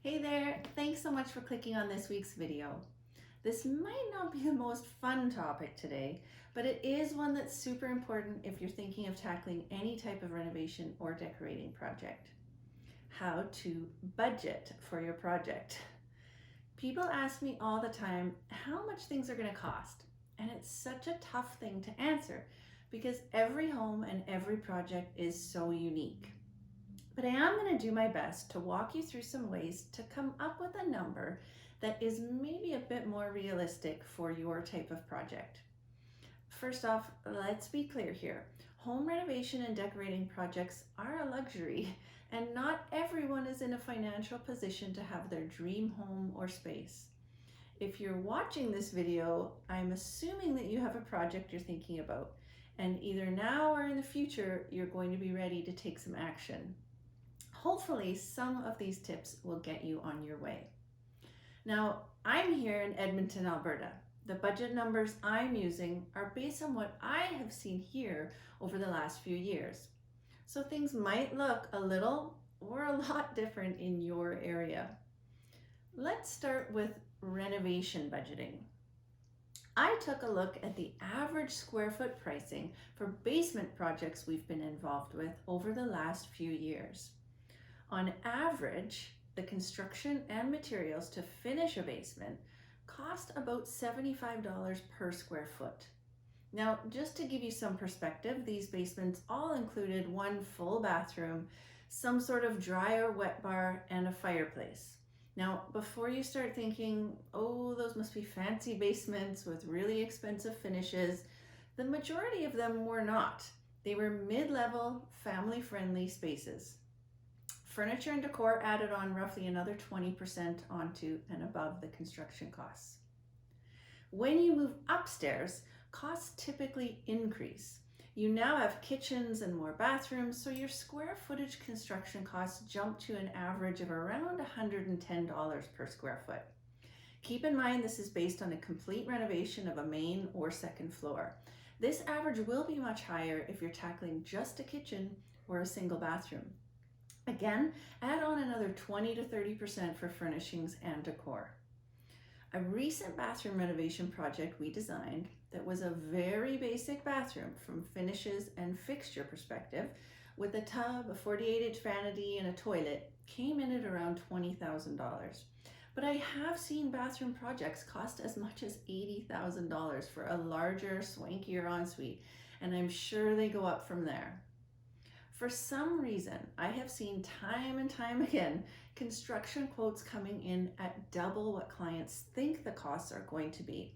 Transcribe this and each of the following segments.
Hey there, thanks so much for clicking on this week's video. This might not be the most fun topic today, but it is one that's super important if you're thinking of tackling any type of renovation or decorating project. How to budget for your project. People ask me all the time how much things are going to cost, and it's such a tough thing to answer because every home and every project is so unique. But I am going to do my best to walk you through some ways to come up with a number that is maybe a bit more realistic for your type of project. First off, let's be clear here. Home renovation and decorating projects are a luxury, and not everyone is in a financial position to have their dream home or space. If you're watching this video, I'm assuming that you have a project you're thinking about, and either now or in the future, you're going to be ready to take some action. Hopefully, some of these tips will get you on your way. Now, I'm here in Edmonton, Alberta. The budget numbers I'm using are based on what I have seen here over the last few years. So things might look a little or a lot different in your area. Let's start with renovation budgeting. I took a look at the average square foot pricing for basement projects we've been involved with over the last few years. On average, the construction and materials to finish a basement cost about $75 per square foot. Now, just to give you some perspective, these basements all included one full bathroom, some sort of dry or wet bar, and a fireplace. Now, before you start thinking, oh, those must be fancy basements with really expensive finishes, the majority of them were not. They were mid-level, family-friendly spaces. Furniture and decor added on roughly another 20% onto and above the construction costs. When you move upstairs, costs typically increase. You now have kitchens and more bathrooms, so your square footage construction costs jump to an average of around $110 per square foot. Keep in mind this is based on a complete renovation of a main or second floor. This average will be much higher if you're tackling just a kitchen or a single bathroom. Again, add on another 20 to 30% for furnishings and decor. A recent bathroom renovation project we designed that was a very basic bathroom from finishes and fixture perspective with a tub, a 48-inch vanity, and a toilet came in at around $20,000. But I have seen bathroom projects cost as much as $80,000 for a larger, swankier ensuite, and I'm sure they go up from there. For some reason, I have seen time and time again construction quotes coming in at double what clients think the costs are going to be.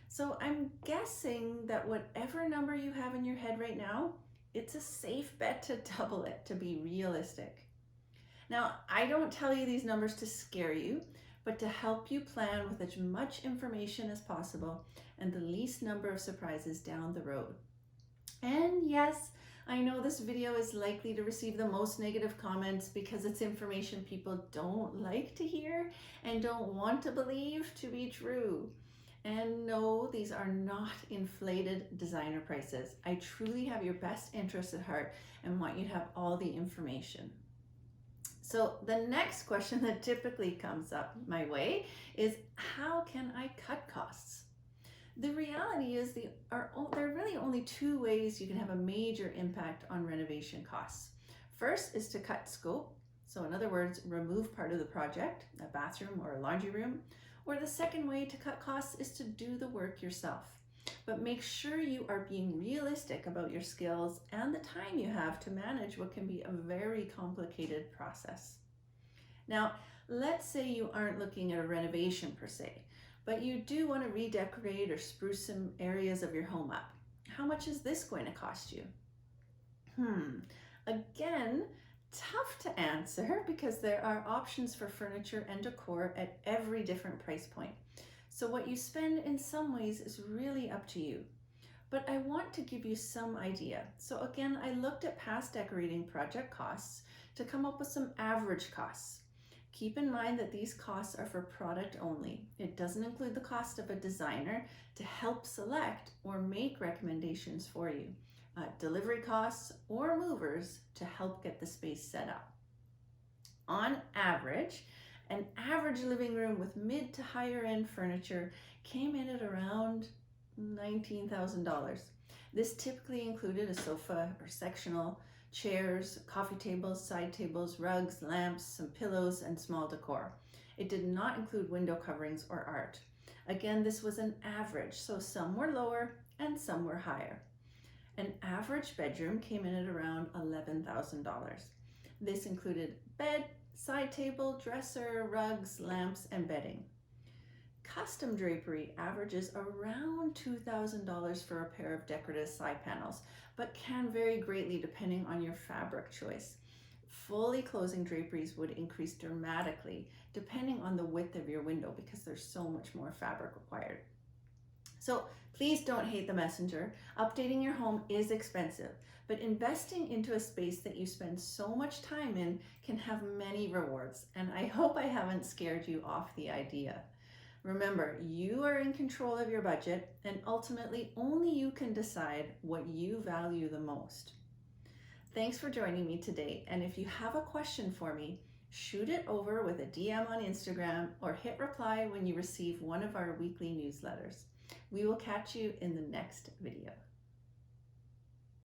So I'm guessing that whatever number you have in your head right now, it's a safe bet to double it to be realistic. Now, I don't tell you these numbers to scare you, but to help you plan with as much information as possible and the least number of surprises down the road. And yes, I know this video is likely to receive the most negative comments because it's information people don't like to hear and don't want to believe to be true. And no, these are not inflated designer prices. I truly have your best interests at heart and want you to have all the information. So the next question that typically comes up my way is, how can I cut costs? The reality is there are really only two ways you can have a major impact on renovation costs. First is to cut scope. So in other words, remove part of the project, a bathroom or a laundry room. Or the second way to cut costs is to do the work yourself. But make sure you are being realistic about your skills and the time you have to manage what can be a very complicated process. Now, let's say you aren't looking at a renovation per se, but you do want to redecorate or spruce some areas of your home up. How much is this going to cost you? Again, tough to answer because there are options for furniture and decor at every different price point. So what you spend in some ways is really up to you. But I want to give you some idea. So again, I looked at past decorating project costs to come up with some average costs. Keep in mind that these costs are for product only. It doesn't include the cost of a designer to help select or make recommendations for you, delivery costs, or movers to help get the space set up. On average, An average living room with mid to higher end furniture came in at around $19,000. This typically included a sofa or sectional, chairs, coffee tables, side tables, rugs, lamps, some pillows, and small decor. It did not include window coverings or art. Again, this was an average, so some were lower and some were higher. An average bedroom came in at around $11,000. This included bed, side table, dresser, rugs, lamps, and bedding. Custom drapery averages around $2,000 for a pair of decorative side panels, but can vary greatly depending on your fabric choice. Fully closing draperies would increase dramatically depending on the width of your window because there's so much more fabric required. So please don't hate the messenger. Updating your home is expensive, but investing into a space that you spend so much time in can have many rewards, and I hope I haven't scared you off the idea. Remember, you are in control of your budget, and ultimately only you can decide what you value the most. Thanks for joining me today, and if you have a question for me, shoot it over with a DM on Instagram or hit reply when you receive one of our weekly newsletters. We will catch you in the next video.